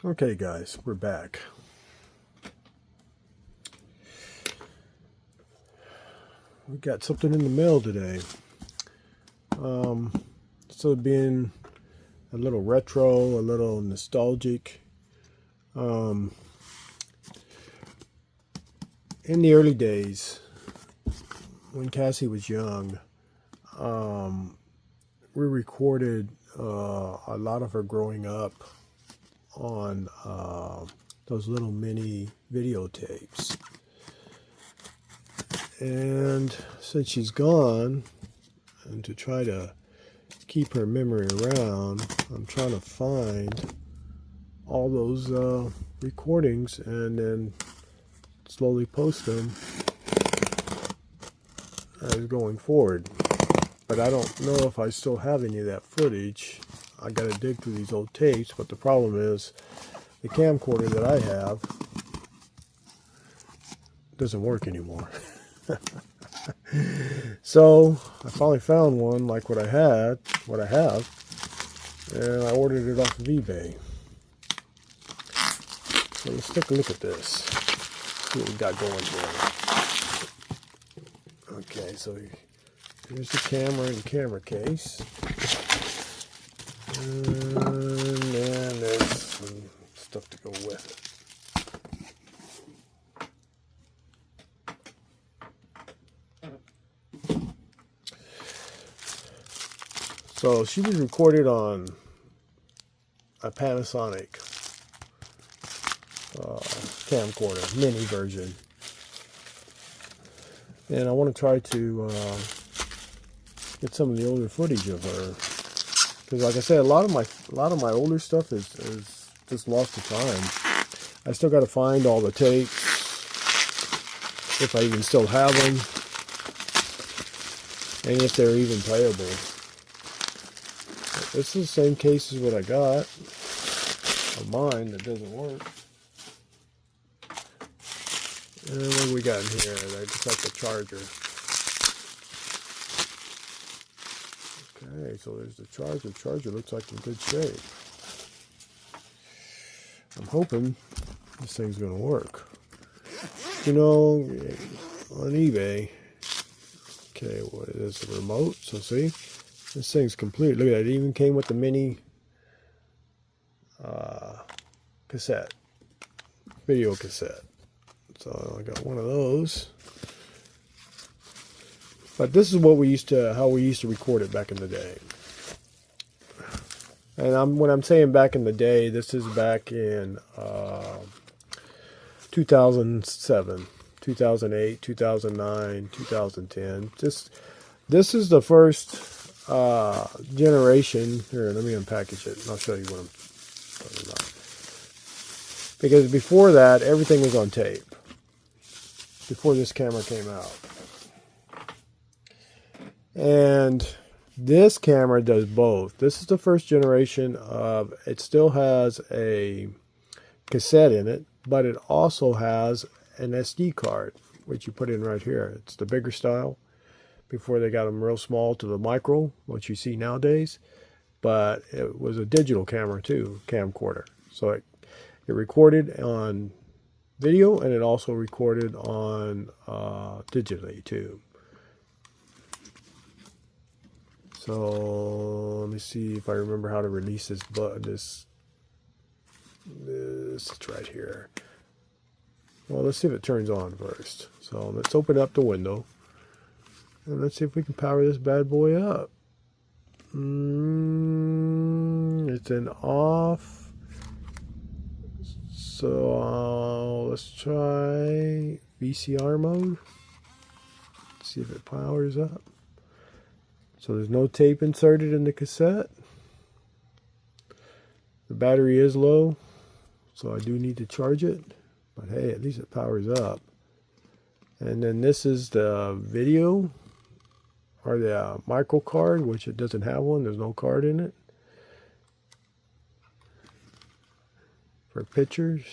Okay guys, we're back. We got something in the mail today. So being a little retro, a little nostalgic. In the early days, when Cassie was young, we recorded a lot of her growing up on those little mini videotapes. And since she's gone, and to try to keep her memory around, I'm trying to find all those recordings and then slowly post them as going forward. But I don't know if I still have any of that footage. I gotta dig through these old tapes, but the problem is the camcorder that I have doesn't work anymore. So I finally found one like what I have, and I ordered it off of eBay. So let's take a look at this. See what we got going here. Okay, so here's the camera and camera case. And then there's some stuff to go with it. So she was recorded on a Panasonic camcorder, mini version. And I want to try to get some of the older footage of her. Because like I said, a lot of my older stuff is just lost to time. I still got to find all the tapes, if I even still have them, and if they're even playable. This is the same case as what I got of mine that doesn't work. And what do we got in here? I just got the charger. Okay, so there's the charger. The charger looks like in good shape. I'm hoping this thing's going to work. You know, on eBay, okay, what is the remote? So see, this thing's complete. Look at that. It even came with the mini cassette, video cassette. So I got one of those. But this is what how we used to record it back in the day. And when I'm saying back in the day, this is back in 2007, 2008, 2009, 2010. This is the first generation. Here, let me unpackage it and I'll show you what I'm talking about. Because before that, everything was on tape. Before this camera came out. And this camera does both. This is the first generation of, it still has a cassette in it, but it also has an SD card, which you put in right here. It's the bigger style. Before they got them real small to the micro, what you see nowadays. But it was a digital camera too, camcorder. So it recorded on video and it also recorded on digitally too. So let me see if I remember how to release this button. This is right here. Well, let's see if it turns on first. So let's open up the window. And let's see if we can power this bad boy up. It's in off. So let's try VCR mode. Let's see if it powers up. So there's no tape inserted in the cassette. The battery is low, so I do need to charge it. But hey, at least it powers up. And then this is the video, or the micro card, which it doesn't have one. There's no card in it. For pictures.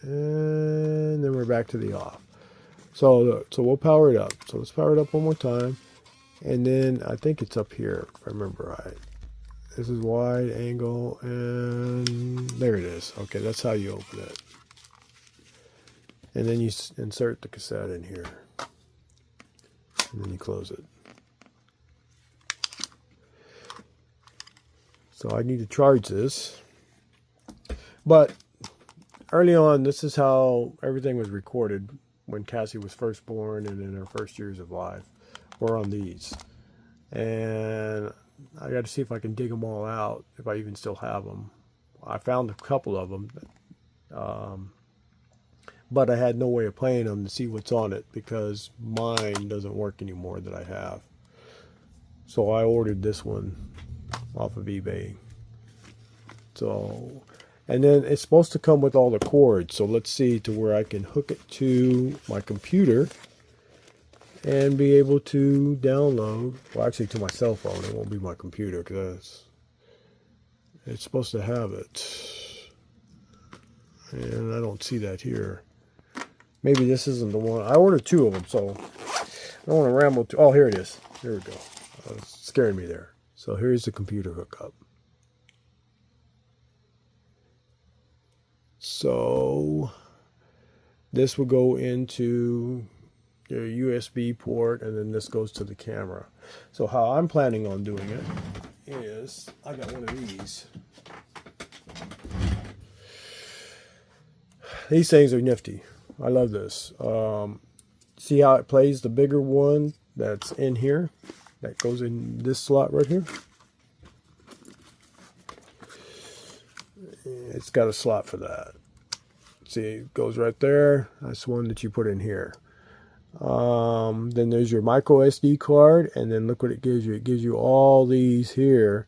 And then we're back to the off. So we'll power it up. So let's power it up one more time. And then I think it's up here, if I remember right. This is wide angle, and there it is. Okay, that's how you open it. And then you insert the cassette in here. And then you close it. So I need to charge this. But early on, this is how everything was recorded when Cassie was first born and in her first years of life. Were on these. And I got to see if I can dig them all out, if I even still have them. I found a couple of them. But I had no way of playing them to see what's on it because mine doesn't work anymore that I have. So I ordered this one off of eBay. So, and then it's supposed to come with all the cords. So let's see to where I can hook it to my computer and be able to download, well actually to my cell phone. It won't be my computer because it's supposed to have it. And I don't see that here. Maybe this isn't the one. I ordered two of them, so I don't want to ramble too. Oh, here it is. Here we go. It's scaring me there. So here's the computer hookup. So this will go into your USB port, and then this goes to the camera. So how I'm planning on doing it is, I got one of these. These things are nifty. I love this. See how it plays the bigger one that's in here? That goes in this slot right here. It's got a slot for that. See, it goes right there. That's one that you put in here. Then there's your micro SD card, and then look what it gives you. It gives you all these here.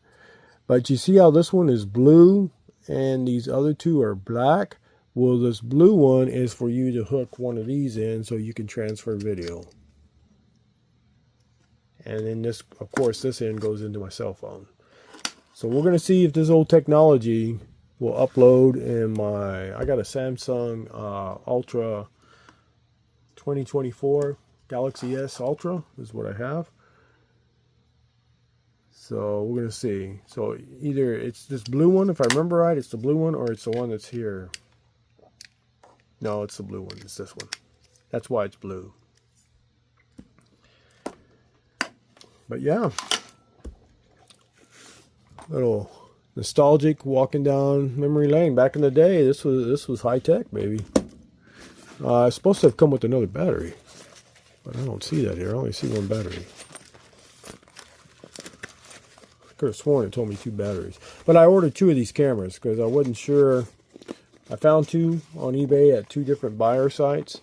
But you see how this one is blue and these other two are black? Well, this blue one is for you to hook one of these in so you can transfer video. And then this, of course, this end goes into my cell phone. So we're going to see if this old technology will upload in my, I got a Samsung Ultra 2024 Galaxy S Ultra is what I have. So we're going to see. So either it's this blue one, if I remember right, it's the blue one, or it's the one that's here. No, it's the blue one. It's this one. That's why it's blue. But yeah, little nostalgic walking down memory lane. Back in the day, this was high tech, baby. It's supposed to have come with another battery, but I don't see that here. I only see one battery. I could have sworn it told me 2 batteries, but I ordered 2 of these cameras because I wasn't sure. I found 2 on eBay at 2 different buyer sites,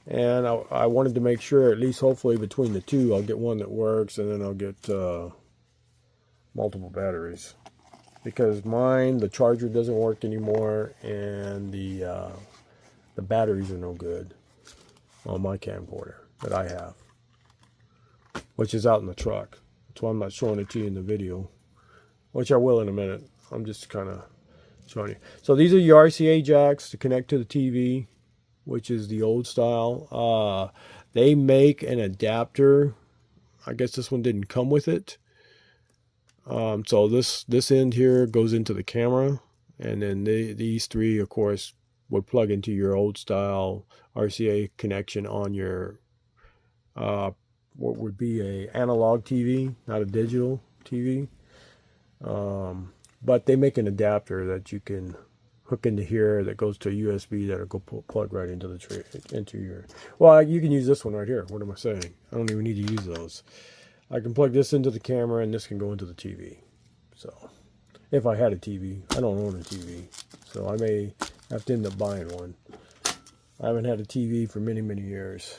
and I wanted to make sure, at least hopefully between the 2, I'll get one that works, and then I'll get multiple batteries. Because mine, the charger doesn't work anymore, and the batteries are no good on my camcorder that I have, which is out in the truck. That's why I'm not showing it to you in the video, which I will in a minute. I'm just kind of showing you. So these are your RCA jacks to connect to the TV, which is the old style. They make an adapter. I guess this one didn't come with it. So this end here goes into the camera, and then these 3, of course, would plug into your old style RCA connection on your what would be a analog TV, not a digital TV. But they make an adapter that you can hook into here that goes to a USB that'll go plug right into into your. Well, you can use this one right here. What am I saying? I don't even need to use those. I can plug this into the camera, and this can go into the TV. So, if I had a TV, I don't own a TV, so I may have to end up buying one. I haven't had a TV for many, many years.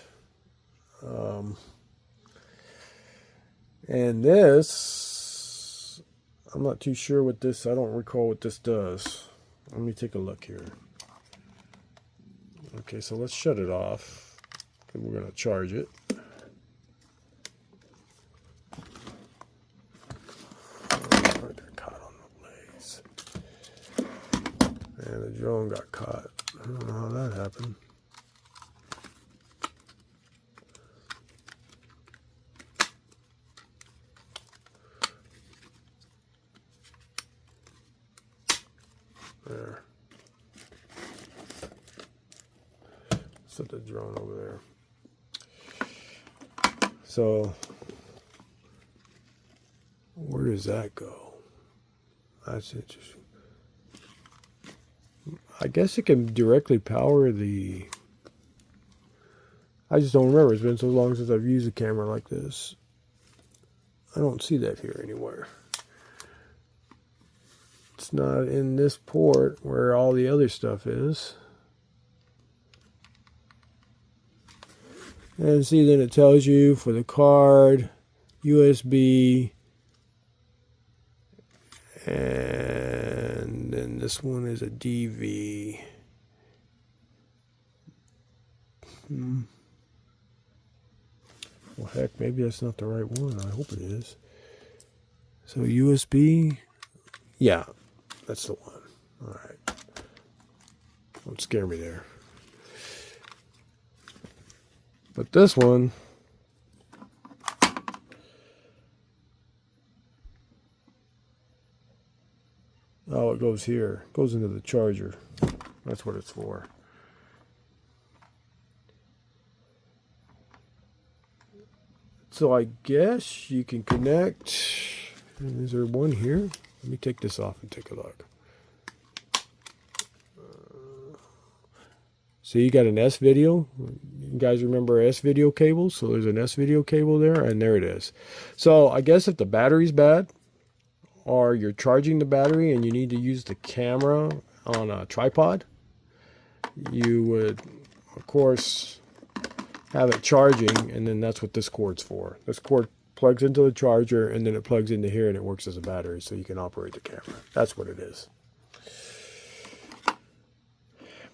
And this, I'm not too sure what this, I don't recall what this does. Let me take a look here. Okay, so let's shut it off, because we're going to charge it. And the drone got caught. I don't know how that happened. There. Set the drone over there. So, where does that go? That's interesting. I guess it can directly power the... I just don't remember. It's been so long since I've used a camera like this. I don't see that here anywhere. It's not in this port where all the other stuff is. And see, then it tells you for the card, USB, and then this one is a DV. Well, heck, maybe that's not the right one. I hope it is. So USB, yeah, that's the one. All right. Don't scare me there. But this one, oh, it goes here. It goes into the charger. That's what it's for. So I guess you can connect. Is there one here? Let me take this off and take a look. So you got an S-video. You guys remember S-video cables? So there's an S-video cable there, and there it is. So I guess if the battery's bad, or you're charging the battery and you need to use the camera on a tripod, you would, of course, have it charging, and then that's what this cord's for. This cord plugs into the charger, and then it plugs into here, and it works as a battery, so you can operate the camera. That's what it is.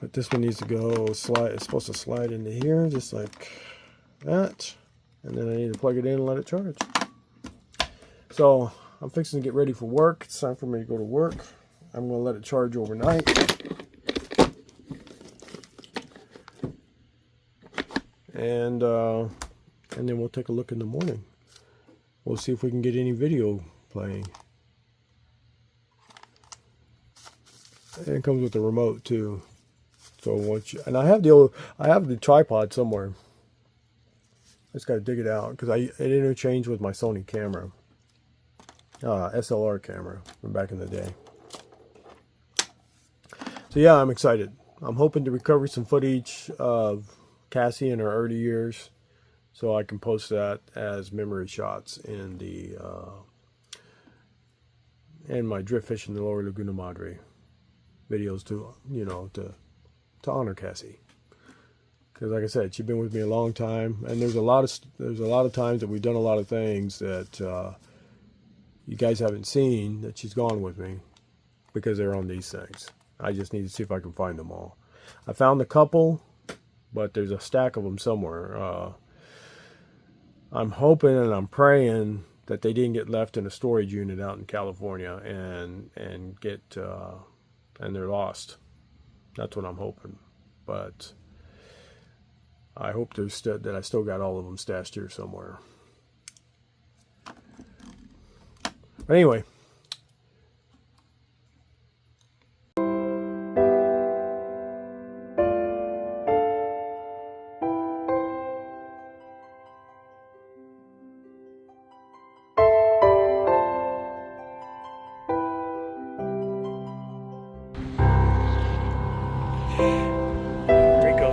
But this one needs to go slide. It's supposed to slide into here, just like that. And then I need to plug it in and let it charge. So I'm fixing to get ready for work. It's time for me to go to work. I'm going to let it charge overnight. And then we'll take a look in the morning. We'll see if we can get any video playing. And it comes with the remote too. So once you, and I have the tripod somewhere. I just got to dig it out because it interchanged with my Sony camera, SLR camera from back in the day. So yeah, I'm excited. I'm hoping to recover some footage of Cassie in her early years, so I can post that as memory shots in the in my Drift Fishing the Lower Laguna Madre videos to to honor Cassie, because like I said, she's been with me a long time, and there's a lot of times that we've done a lot of things that you guys haven't seen that she's gone with me because they're on these things. I just need to see if I can find them all. I found a couple, but there's a stack of them somewhere. I'm hoping and I'm praying that they didn't get left in a storage unit out in California and they're lost. That's what I'm hoping. But I hope that I still got all of them stashed here somewhere. But anyway.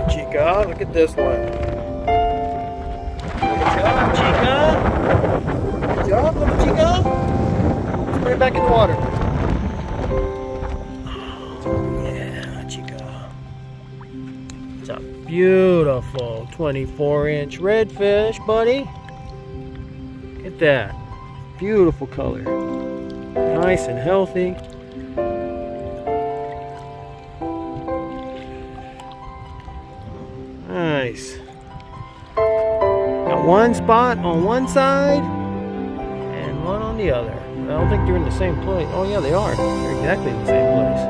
Chica, look at this one. Good job, Chica. Good job, little Chica. Let's put it back in the water. Yeah, Chica. It's a beautiful 24-inch redfish, buddy. Look at that. Beautiful color. Nice and healthy. Nice. Got one spot on one side and one on the other. I don't think they're in the same place. Oh yeah, they are. They're exactly in the same place.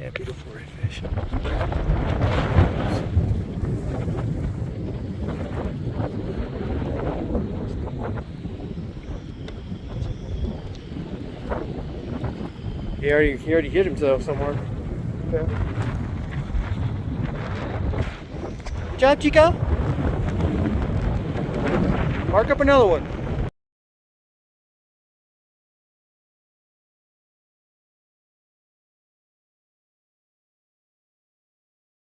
Yeah, beautiful redfish. He already hit himself somewhere. Okay. Good job, Chico. Mark up another one.